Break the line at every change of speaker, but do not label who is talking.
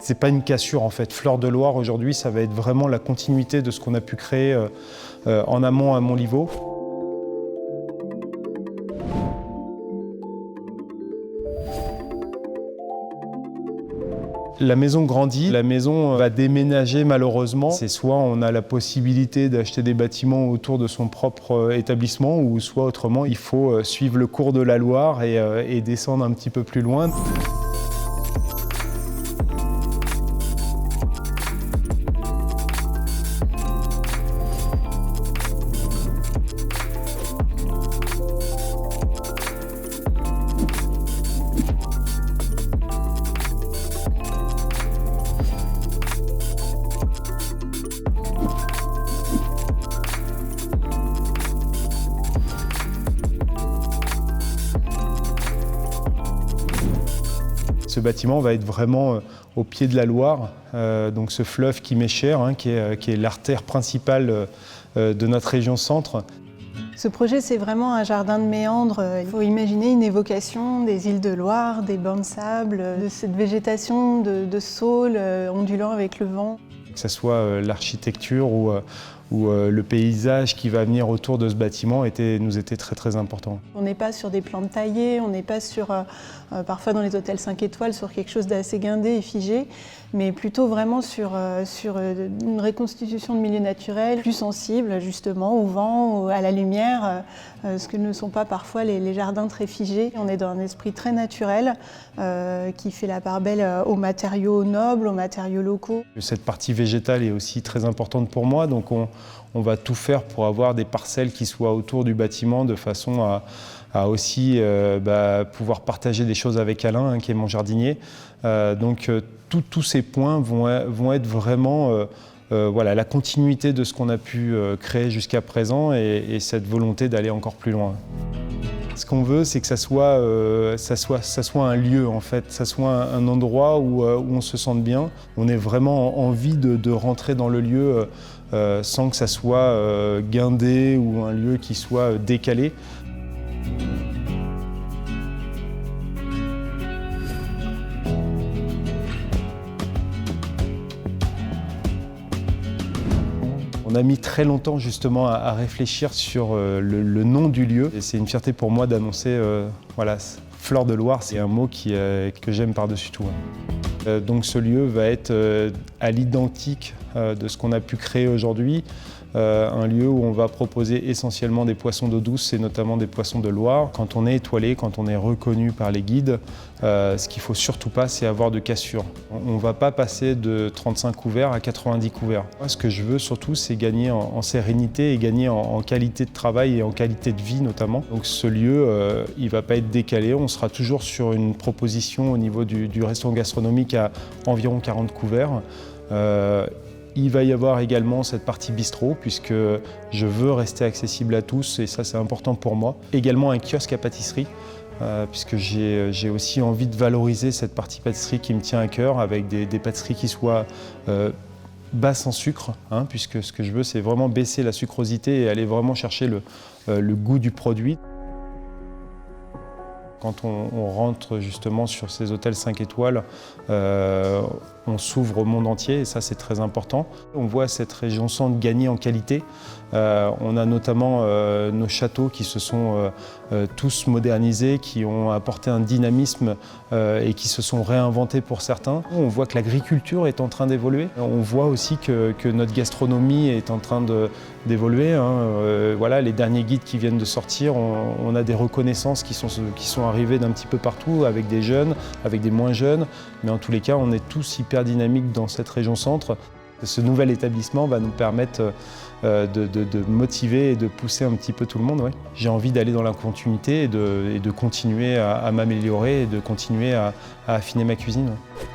C'est pas une cassure en fait. Fleur de Loire aujourd'hui, ça va être vraiment la continuité de ce qu'on a pu créer en amont à Montlivaud. La maison grandit, la maison va déménager malheureusement. C'est soit on a la possibilité d'acheter des bâtiments autour de son propre établissement, ou soit autrement il faut suivre le cours de la Loire et descendre un petit peu plus loin. Ce bâtiment va être vraiment au pied de la Loire, donc ce fleuve qui m'est cher, qui est l'artère principale de notre région centre.
Ce projet, c'est vraiment un jardin de méandres. Il faut imaginer une évocation des îles de Loire, des bancs de sable, de cette végétation de saules ondulant avec le vent.
Que ce soit l'architecture ou le paysage qui va venir autour de ce bâtiment nous était très très important.
On n'est pas sur des plantes taillées, on n'est pas sur, parfois dans les hôtels 5 étoiles, sur quelque chose d'assez guindé et figé, mais plutôt vraiment sur une reconstitution de milieux naturels plus sensibles justement au vent, à la lumière, ce que ne sont pas parfois les jardins très figés. On est dans un esprit très naturel qui fait la part belle aux matériaux nobles, aux matériaux locaux.
Cette partie végétale est aussi très importante pour moi, donc on va tout faire pour avoir des parcelles qui soient autour du bâtiment de façon à aussi pouvoir partager des choses avec Alain, qui est mon jardinier. Donc tous ces points vont être vraiment la continuité de ce qu'on a pu créer jusqu'à présent et cette volonté d'aller encore plus loin. Ce qu'on veut, c'est que ça soit un lieu, en fait, ça soit un endroit où on se sente bien. On ait vraiment envie de rentrer dans le lieu sans que ça soit guindé ou un lieu qui soit décalé. On a mis très longtemps justement à réfléchir sur le nom du lieu. C'est une fierté pour moi d'annoncer Fleur de Loire, c'est un mot que j'aime par-dessus tout. Donc ce lieu va être à l'identique de ce qu'on a pu créer aujourd'hui. Un lieu où on va proposer essentiellement des poissons d'eau douce et notamment des poissons de Loire. Quand on est étoilé, quand on est reconnu par les guides, ce qu'il ne faut surtout pas, c'est avoir de cassure. On ne va pas passer de 35 couverts à 90 couverts. Moi, ce que je veux surtout, c'est gagner en sérénité et gagner en qualité de travail et en qualité de vie notamment. Donc ce lieu, il ne va pas être décalé. On sera toujours sur une proposition au niveau du restaurant gastronomique à environ 40 couverts. Il va y avoir également cette partie bistrot puisque je veux rester accessible à tous et ça c'est important pour moi. Également un kiosque à pâtisserie puisque j'ai aussi envie de valoriser cette partie pâtisserie qui me tient à cœur avec des pâtisseries qui soient basses en sucre puisque ce que je veux c'est vraiment baisser la sucrosité et aller vraiment chercher le goût du produit. Quand on rentre justement sur ces hôtels 5 étoiles, on s'ouvre au monde entier et ça c'est très important. On voit cette région centre gagner en qualité. On a notamment nos châteaux qui se sont tous modernisés, qui ont apporté un dynamisme et qui se sont réinventés pour certains. On voit que l'agriculture est en train d'évoluer. On voit aussi que notre gastronomie est en train d'évoluer. Les derniers guides qui viennent de sortir, on a des reconnaissances qui sont arrivées d'un petit peu partout, avec des jeunes, avec des moins jeunes. Mais en tous les cas, on est tous hyper dynamiques dans cette région centre. Ce nouvel établissement va nous permettre de motiver et de pousser un petit peu tout le monde. Ouais. J'ai envie d'aller dans la continuité et de continuer à m'améliorer et de continuer à affiner ma cuisine. Ouais.